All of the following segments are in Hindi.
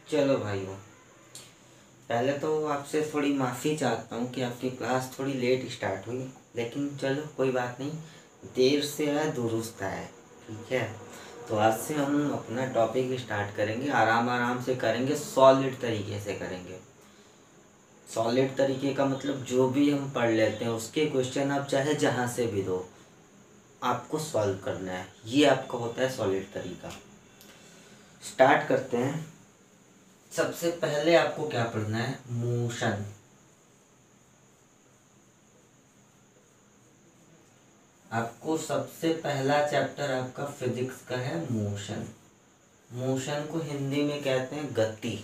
चलो भाइयों, पहले तो आपसे थोड़ी माफ़ी चाहता हूँ कि आपकी क्लास थोड़ी लेट स्टार्ट हुई, लेकिन चलो कोई बात नहीं। देर से आए दुरुस्त आए, ठीक है। तो आज से हम अपना टॉपिक स्टार्ट करेंगे, आराम आराम से करेंगे, सॉलिड तरीके से करेंगे। सॉलिड तरीके का मतलब जो भी हम पढ़ लेते हैं उसके क्वेश्चन आप चाहे जहाँ से भी दो, आपको सॉल्व करना है। ये आपका होता है सॉलिड तरीका। स्टार्ट करते हैं। सबसे पहले आपको क्या पढ़ना है? मोशन। आपको सबसे पहला चैप्टर आपका फिजिक्स का है मोशन। मोशन को हिंदी में कहते हैं गति।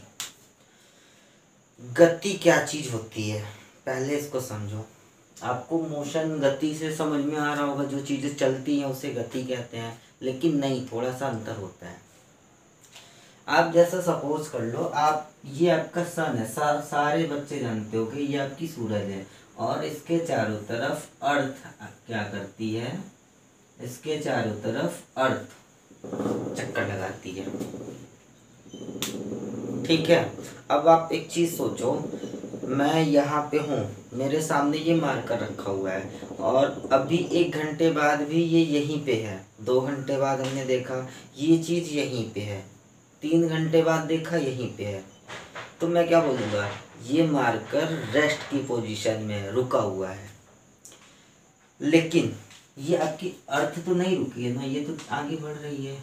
गति क्या चीज होती है, पहले इसको समझो। आपको मोशन गति से समझ में आ रहा होगा, जो चीजें चलती हैं उसे गति कहते हैं, लेकिन नहीं, थोड़ा सा अंतर होता है। आप जैसा सपोज कर लो, आप ये आपका सन है, सारे बच्चे जानते हो कि ये आपकी सूरज है, और इसके चारों तरफ अर्थ क्या करती है? इसके चारों तरफ अर्थ चक्कर लगाती है, ठीक है। अब आप एक चीज सोचो, मैं यहाँ पे हूँ, मेरे सामने ये मार्कर रखा हुआ है, और अभी 1 घंटे बाद भी ये यहीं पे है। 2 घंटे बाद हमने देखा ये चीज यहीं पे है, 3 घंटे बाद देखा यहीं पे है। तो मैं क्या बोलूँगा? ये मार्कर रेस्ट की पोजीशन में है, रुका हुआ है। लेकिन ये आपकी अर्थ तो नहीं रुकी है ना, ये तो आगे बढ़ रही है।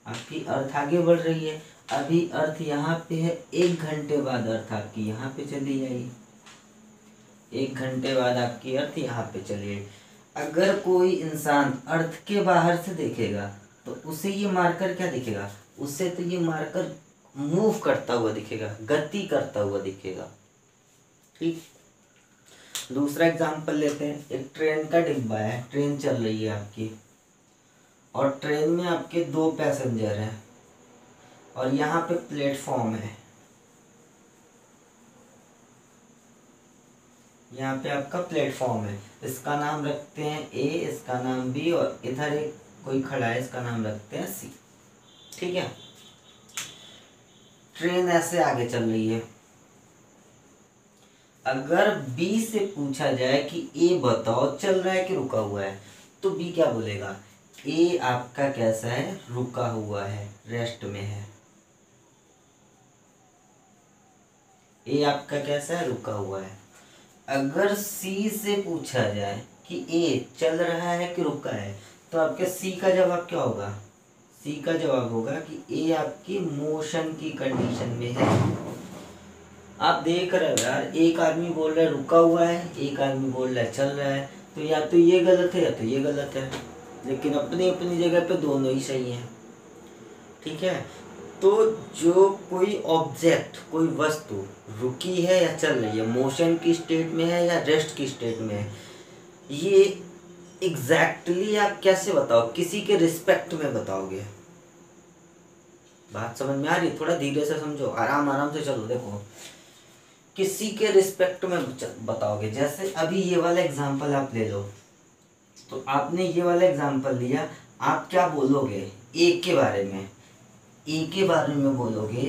आपकी अर्थ आगे बढ़ रही है। अभी अर्थ यहाँ पे है, 1 घंटे बाद अर्थ आपकी यहाँ पे चली जाएगी। 1 घंटे बाद आपकी अर्थ यहाँ पे चली जाएगी। अगर कोई इंसान अर्थ के बाहर से देखेगा तो उसे ये मार्कर क्या दिखेगा? उसे तो ये मार्कर मूव करता हुआ दिखेगा, गति करता हुआ दिखेगा, ठीक। दूसरा एग्जांपल लेते हैं। एक ट्रेन का डिब्बा है, ट्रेन चल रही है आपकी, और ट्रेन में आपके 2 पैसेंजर हैं, और यहाँ पे प्लेटफॉर्म है। यहाँ पे आपका प्लेटफॉर्म है, इसका नाम रखते हैं ए, इसका नाम बी, और इधर एक कोई खड़ा है, इसका नाम रखते हैं सी, ठीक है। ट्रेन ऐसे आगे चल रही है। अगर बी से पूछा जाए कि ए बताओ चल रहा है कि रुका हुआ है, तो बी क्या बोलेगा? ए आपका कैसा है? रुका हुआ है, रेस्ट में है। ए आपका कैसा है? रुका हुआ है। अगर सी से पूछा जाए कि ए चल रहा है कि रुका है, तो आपके सी का जवाब क्या होगा? सी का जवाब होगा कि ए आपकी मोशन की कंडीशन में है। आप देख रहे हो यार, एक आदमी बोल रहा है रुका हुआ है, एक आदमी बोल रहा है चल रहा है, तो या तो ये गलत है या तो ये गलत है, लेकिन अपनी अपनी जगह पे दोनों ही सही हैं, ठीक है। तो जो कोई ऑब्जेक्ट, कोई वस्तु रुकी है या चल रही है, मोशन की स्टेट में है या रेस्ट की स्टेट में है, ये एग्जैक्टली आप कैसे बताओ? किसी के रिस्पेक्ट में बताओगे। बात समझ में आ रही? थोड़ा धीरे से समझो, आराम आराम से चलो। देखो, किसी के रिस्पेक्ट में बताओगे। जैसे अभी ये वाला एग्जांपल आप ले लो, तो आपने ये वाला एग्जांपल लिया, आप क्या बोलोगे ए के बारे में? ए के बारे में बोलोगे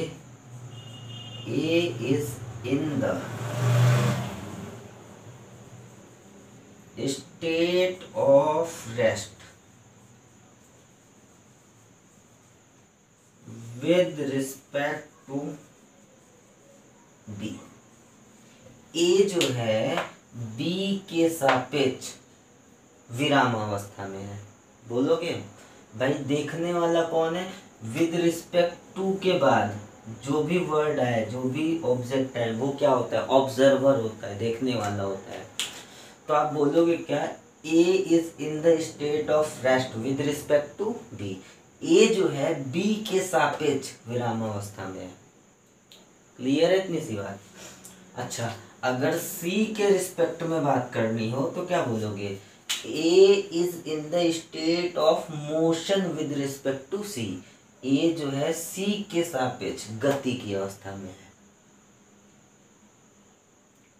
A is in the state of rest with respect to B. A जो है बी के सापेक्ष विराम अवस्था में है। बोलोगे भाई देखने वाला कौन है? विद रिस्पेक्ट टू के बाद जो भी वर्ड आए, जो भी ऑब्जेक्ट है, वो क्या होता है? ऑब्जर्वर होता है, देखने वाला होता है। तो आप बोलोगे क्या? A is in the state of rest with respect to B. A जो है बी के सापेक्ष विराम अवस्था में है। क्लियर है इतनी सी बात? अच्छा, अगर सी के रिस्पेक्ट में बात करनी हो तो क्या बोलोगे? A is in the state of motion with respect to C. A जो है सी के सापेक्ष गति की अवस्था में है,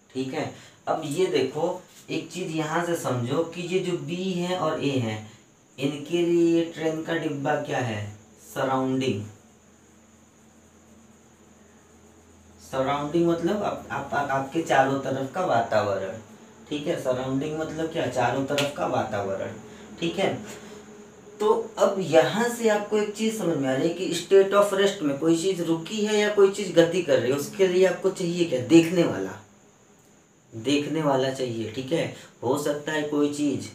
ठीक है। अब ये देखो, एक चीज यहां से समझो कि ये जो बी है और ए है, इनके लिए ट्रेन का डिब्बा क्या है? सराउंडिंग। सराउंडिंग मतलब आपके चारों तरफ का वातावरण। ठीक है, सराउंडिंग मतलब क्या, चारों तरफ का वातावरण। ठीक है, तो अब यहाँ से आपको एक चीज समझ में आ रही है कि स्टेट ऑफ रेस्ट में कोई चीज रुकी है या कोई चीज गति कर रही है, उसके लिए आपको चाहिए क्या, देखने वाला, देखने वाला चाहिए। ठीक है, हो सकता है कोई चीज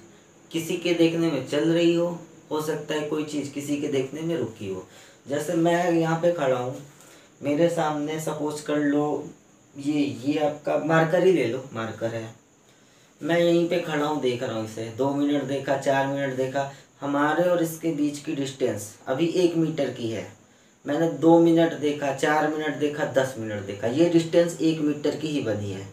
किसी के देखने में चल रही हो सकता है कोई चीज किसी के देखने में रुकी हो। जैसे मैं यहाँ पे खड़ा हूँ, मेरे सामने सपोज कर लो ये आपका मार्कर ही ले लो, मार्कर है, मैं यहीं पे खड़ा हूँ, देख रहा हूँ इसे, 2 मिनट देखा, 4 मिनट देखा, हमारे और इसके बीच की डिस्टेंस अभी 1 मीटर की है। मैंने 2 मिनट देखा, 4 मिनट देखा, 10 मिनट देखा, ये डिस्टेंस 1 मीटर की ही बनी है।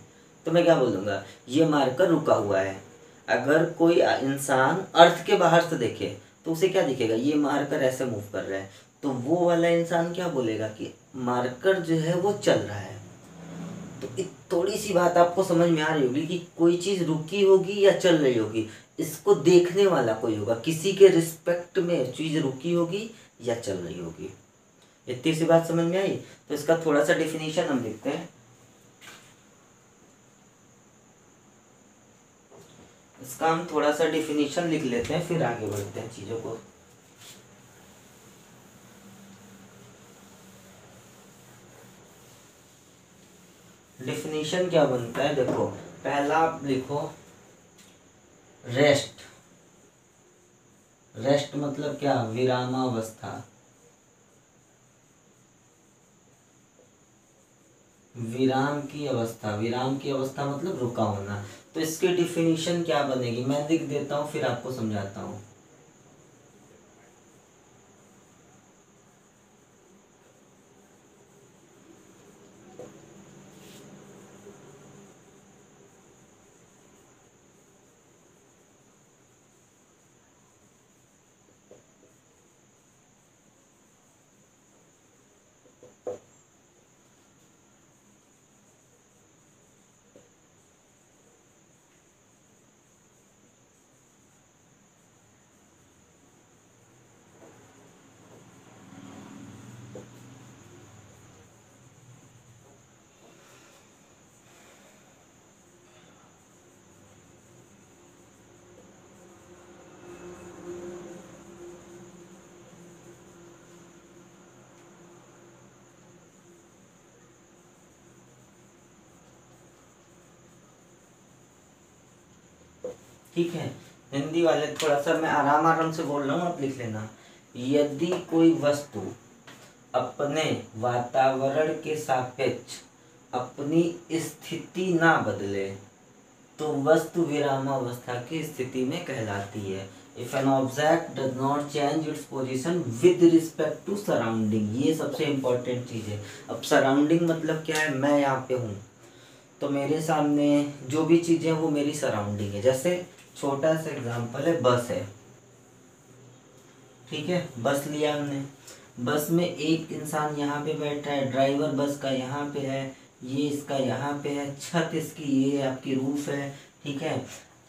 तो मैं क्या बोलूँगा, ये मार्कर रुका हुआ है। अगर कोई इंसान अर्थ के बाहर से देखे तो उसे क्या दिखेगा, ये मार्कर ऐसे मूव कर रहा है, तो वो वाला इंसान क्या बोलेगा कि मार्कर जो है वो चल रहा है। तो थोड़ी सी बात आपको समझ में आ रही होगी कि कोई चीज़ रुकी होगी या चल रही होगी, इसको देखने वाला कोई होगा, किसी के रिस्पेक्ट में चीज़ रुकी होगी या चल रही होगी। इतनी सी बात समझ में आई। तो इसका थोड़ा सा डेफिनेशन हम देखते हैं। इसका हम थोड़ा सा डेफिनेशन लिख लेते हैं, फिर आगे बढ़ते हैं चीज़ों को। डेफिनेशन क्या बनता है, देखो पहला आप लिखो रेस्ट। रेस्ट मतलब क्या, विरामावस्था। विराम की अवस्था, विराम की अवस्था मतलब रुका होना। तो इसकी डिफिनीशन क्या बनेगी, मैं लिख देता हूं फिर आपको समझाता हूं। ठीक है, हिंदी वाले थोड़ा सा मैं आराम आराम से बोल रहा हूँ, आप लिख लेना। यदि कोई वस्तु अपने वातावरण के सापेक्ष अपनी स्थिति ना बदले तो वस्तु विरामावस्था की स्थिति में कहलाती है। If an object does not change its position with respect to surrounding, ये सबसे इंपॉर्टेंट चीज़ है। अब सराउंडिंग मतलब क्या है, मैं यहाँ पे हूँ तो मेरे सामने जो भी चीज़ें वो मेरी सराउंडिंग है। जैसे छोटा सा एग्जांपल है, बस है, ठीक है, बस लिया हमने, बस में एक इंसान यहाँ पे बैठा है, ड्राइवर बस का यहाँ पे है, ये इसका यहाँ पे है, छत इसकी ये आपकी रूफ है। ठीक है,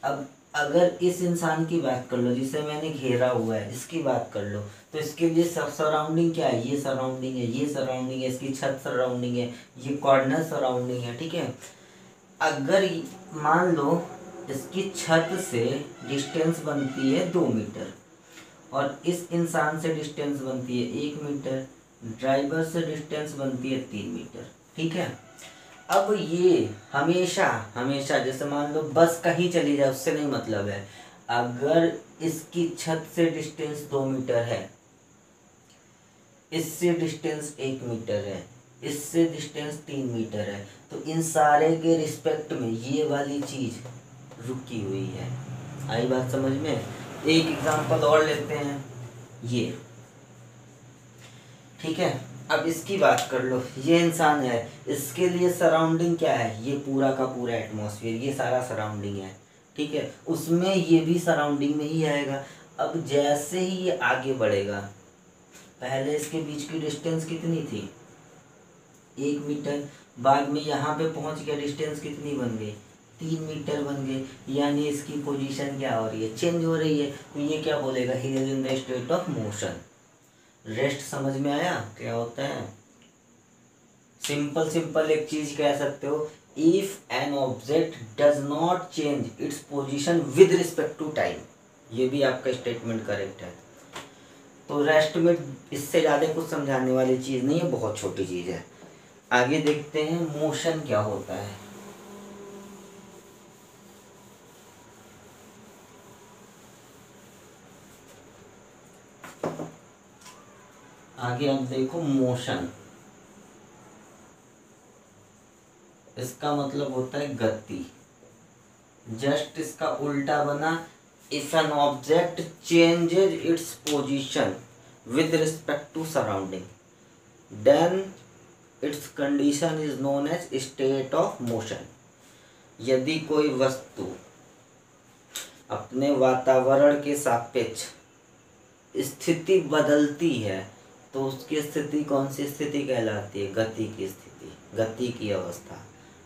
अब अगर इस इंसान की बात कर लो जिसे मैंने घेरा हुआ है, इसकी बात कर लो, तो इसके लिए सराउंडिंग क्या है, ये सराउंडिंग है, ये सराउंडिंग है, इसकी छत सराउंडिंग है, ये कॉर्नर सराउंडिंग है। ठीक है, अगर मान लो इसकी छत से डिस्टेंस बनती है 2 मीटर और इस इंसान से डिस्टेंस बनती है 1 मीटर, ड्राइवर से डिस्टेंस बनती है 3 मीटर। ठीक है, अब ये हमेशा हमेशा जैसे मान लो बस कहीं चली जाए उससे नहीं मतलब है, अगर इसकी छत से डिस्टेंस 2 मीटर है, इससे डिस्टेंस 1 मीटर है, इससे डिस्टेंस 3 मीटर है, तो इन सारे के रिस्पेक्ट में ये वाली चीज रुकी हुई है। आई बात समझ में। एक एग्जांपल और लेते हैं, ये ठीक है, अब इसकी बात कर लो, ये इंसान है, इसके लिए सराउंडिंग क्या है, ये पूरा का पूरा एटमॉस्फेयर, ये सारा सराउंडिंग है। ठीक है, उसमें ये भी सराउंडिंग में ही आएगा। अब जैसे ही ये आगे बढ़ेगा, पहले इसके बीच की डिस्टेंस कितनी थी, 1 मीटर, बाद में यहाँ पे पहुँच गया, डिस्टेंस कितनी बन गई, 3 मीटर बन गए, यानी इसकी पोजीशन क्या हो रही है, चेंज हो रही है। तो ये क्या बोलेगा, he is in the state of motion. Rest समझ में आया क्या होता है। सिंपल एक चीज कह सकते हो, if an object does not change its position with respect to time, ये भी आपका स्टेटमेंट करेक्ट है। तो रेस्ट में इससे ज़्यादा कुछ समझाने वाली चीज़ नहीं है, बहुत छोटी चीज़ है। आगे देखते हैं मोशन क्या होता है। आगे अब देखो मोशन, इसका मतलब होता है गति। जस्ट इसका उल्टा बना, if an object changes its position with respect to surrounding then its condition is known as state of motion. यदि कोई वस्तु अपने वातावरण के सापेक्ष स्थिति बदलती है तो उसकी स्थिति कौन सी स्थिति कहलाती है? गति की स्थिति, गति की अवस्था।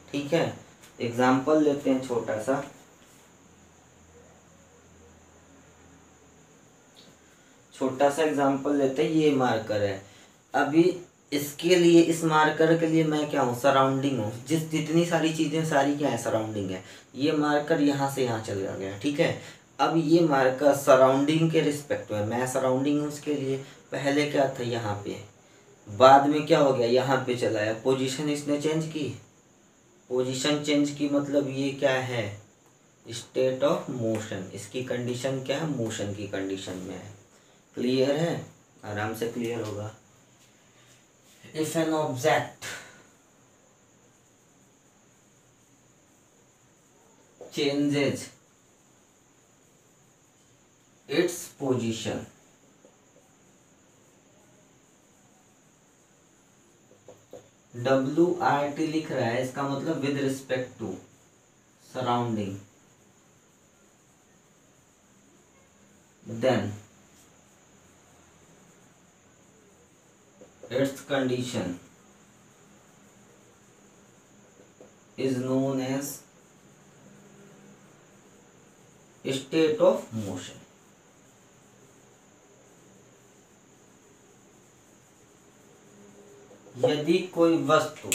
ठीक है, एग्जाम्पल लेते हैं छोटा सा। एग्जाम्पल लेते हैं, ये मार्कर है। अभी इसके लिए, इस मार्कर के लिए मैं क्या हूँ? सराउंडिंग हूँ। जितनी सारी चीज़ें सारी क्या है? सराउंडिंग है। ये मार्कर यहाँ से यहाँ चला गया, ठीक है। अब ये मार्कर सराउंडिंग के रिस्पेक्ट में, मैं सराउंडिंग हूँ उसके लिए। पहले क्या था? यहाँ पे, बाद में क्या हो गया? यहाँ पे चला आया। पोजीशन इसने चेंज की, पोजीशन चेंज की मतलब ये क्या है? State of motion. इसकी कंडीशन क्या है? मोशन की कंडीशन में है। क्लियर है? आराम से क्लियर होगा। If an object changes its position WRT लिख रहा है, इसका मतलब with respect to surrounding, then its condition is known as state of motion. यदि कोई वस्तु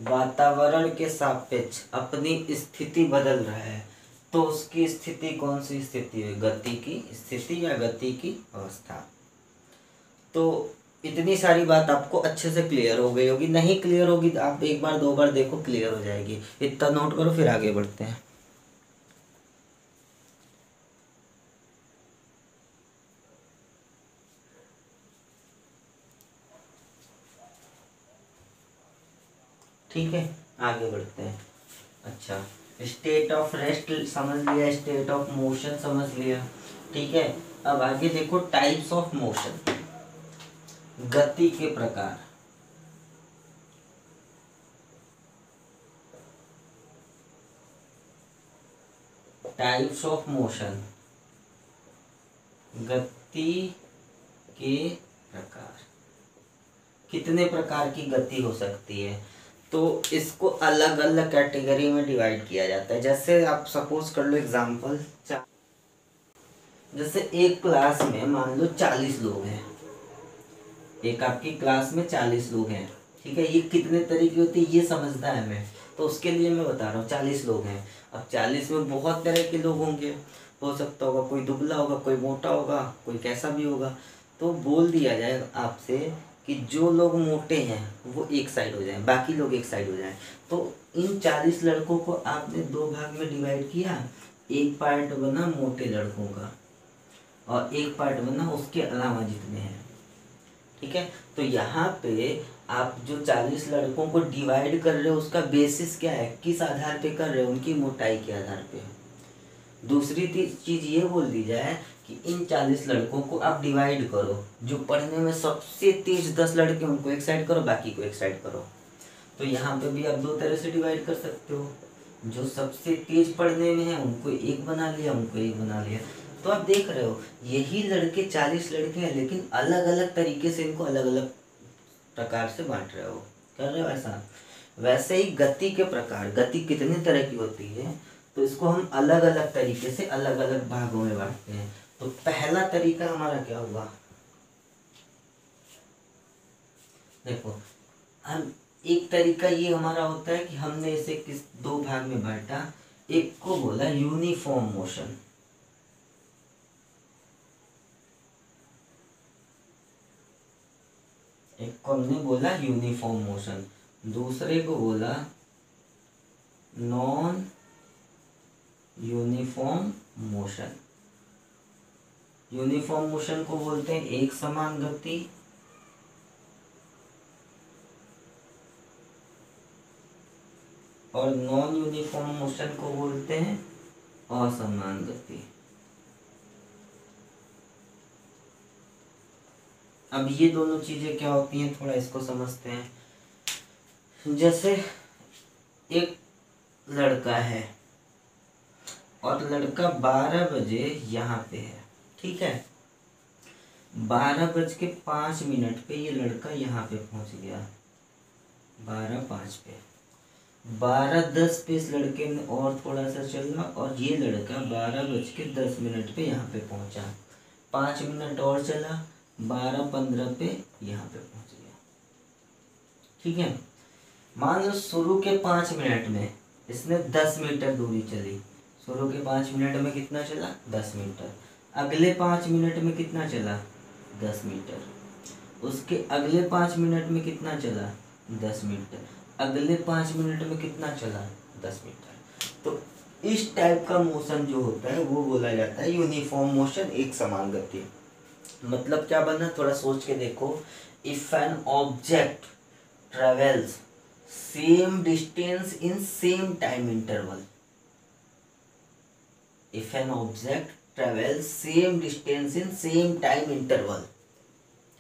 वातावरण के सापेक्ष अपनी स्थिति बदल रहा है तो उसकी स्थिति कौन सी स्थिति है? गति की स्थिति या गति की अवस्था। तो इतनी सारी बात आपको अच्छे से क्लियर हो गई होगी। नहीं क्लियर होगी तो आप एक बार दो बार देखो, क्लियर हो जाएगी। इतना नोट करो, फिर आगे बढ़ते हैं। ठीक है, आगे बढ़ते हैं। अच्छा, स्टेट ऑफ रेस्ट समझ लिया, स्टेट ऑफ मोशन समझ लिया, ठीक है। अब आगे देखो टाइप्स ऑफ मोशन, गति के प्रकार। टाइप्स ऑफ मोशन, गति के प्रकार। कितने प्रकार की गति हो सकती है? तो इसको अलग अलग कैटेगरी में डिवाइड किया जाता है। जैसे आप सपोज कर लो एग्जांपल, जैसे एक क्लास में मान लो 40 लोग हैं, एक आपकी क्लास में 40 लोग हैं, ठीक है। ये कितने तरह की होती है ये समझना है हमें, तो उसके लिए मैं बता रहा हूँ 40 लोग हैं। अब 40 में बहुत तरह के लोग होंगे, हो सकता होगा कोई दुबला होगा, कोई मोटा होगा, कोई कैसा भी होगा। तो बोल दिया जाए आपसे कि जो लोग मोटे हैं वो एक साइड हो जाएं, बाकी लोग एक साइड हो जाएं। तो इन 40 लड़कों को आपने दो भाग में डिवाइड किया। एक पार्ट बना मोटे लड़कों का और एक पार्ट बना उसके अलावा जितने हैं, ठीक है। तो यहाँ पे आप जो 40 लड़कों को डिवाइड कर रहे हो उसका बेसिस क्या है? किस आधार पे कर रहे हो? उनकी मोटाई के आधार पे। दूसरी चीज ये बोल दी जाए कि इन 40 लड़कों को आप डिवाइड करो, जो पढ़ने में सबसे तेज 10 लड़के उनको एक साइड करो, बाकी को एक साइड करो। तो यहाँ पे भी आप दो तरह से डिवाइड कर सकते हो, जो सबसे तेज पढ़ने में है उनको एक बना लिया, उनको एक बना लिया। तो आप देख रहे हो यही लड़के 40 लड़के हैं, लेकिन अलग अलग तरीके से इनको अलग अलग प्रकार से बांट रहे हो, कर रहे हो ऐसा। वैसे ही गति के प्रकार, गति कितने तरह की होती है तो इसको हम अलग अलग तरीके से अलग अलग भागों में बांटते हैं। तो पहला तरीका हमारा क्या हुआ? देखो, हम एक तरीका ये हमारा होता है कि हमने इसे किस दो भाग में बांटा। एक को बोला यूनिफॉर्म मोशन, एक को हमने बोला यूनिफॉर्म मोशन, दूसरे को बोला non uniform motion. Uniform motion को बोलते हैं एक समान गति, और नॉन यूनिफॉर्म मोशन को बोलते हैं असमान गति। अब ये दोनों चीजें क्या होती हैं, थोड़ा इसको समझते हैं। जैसे एक लड़का है और लड़का 12 बजे यहाँ पे है, ठीक है। 12:05 पे ये लड़का यहाँ पे पहुंच गया, 12:05 पे। 12:10 पे इस लड़के ने और थोड़ा सा चला और ये लड़का 12:10 पे यहाँ पे पहुंचा। 5 मिनट और चला, 12:15 पे यहाँ पे पहुंच गया, ठीक है। मान लो शुरू के 5 मिनट में इसने 10 मीटर दूरी चली। शुरू के 5 मिनट में कितना चला, 10 मीटर। अगले 5 मिनट में कितना चला, 10 मीटर। उसके अगले 5 मिनट में कितना चला, 10 मीटर। अगले 5 मिनट में कितना चला, 10 मीटर। तो इस टाइप का मोशन जो होता है वो बोला जाता है यूनिफॉर्म मोशन, एक समान गति। मतलब क्या बना, थोड़ा सोच के देखो। If an object travels same distance in same time interval, if an object travels same distance in same time interval,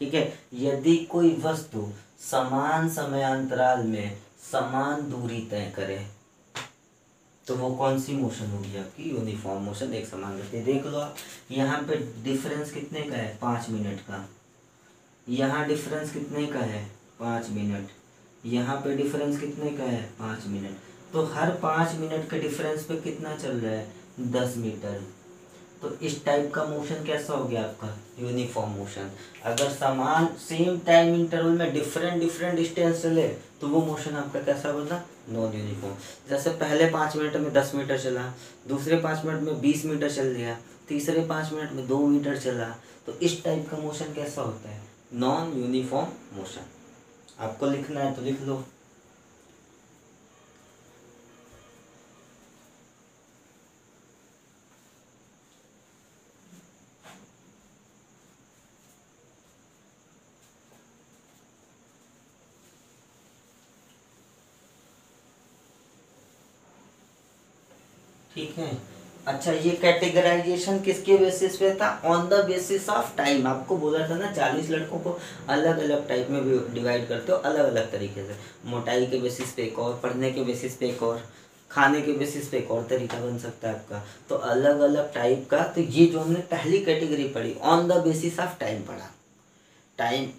ठीक है। यदि कोई वस्तु समान समयांतराल में समान दूरी तय करे तो वो कौन सी मोशन होगी, आपकी यूनिफॉर्म मोशन, एक समान गति। देख लो आप, यहाँ पे डिफरेंस कितने का है, 5 मिनट का। यहाँ डिफरेंस कितने का है, 5 मिनट। यहाँ पे डिफरेंस कितने का है, 5 मिनट। तो हर 5 मिनट के डिफरेंस पे कितना चल रहा है, 10 मीटर। तो इस टाइप का मोशन कैसा हो गया आपका, यूनिफॉर्म मोशन। अगर समान सेम टाइम इंटरवल में डिफरेंट डिस्टेंस चले तो वो मोशन आपका कैसा बना, नॉन यूनिफॉर्म। जैसे पहले 5 मिनट में 10 मीटर चला, दूसरे 5 मिनट में 20 मीटर चल गया, तीसरे 5 मिनट में 2 मीटर चला, तो इस टाइप का मोशन कैसा होता है, नॉन यूनिफॉर्म मोशन। आपको लिखना है तो लिख लो। ठीक है। अच्छा, ये कैटेगराइजेशन किसके बेसिस पे था, on the basis of time. आपको बोला था ना 40 लड़कों को अलग अलग टाइप में डिवाइड करते हो, अलग अलग तरीके से। मोटाई के बेसिस पे एक और, पढ़ने के बेसिस पे एक और, खाने के बेसिस पे एक और तरीका बन सकता है आपका। तो अलग अलग टाइप का। तो ये जो हमने पहली कैटेगरी पढ़ी, on the basis of time पढ़ा। टाइम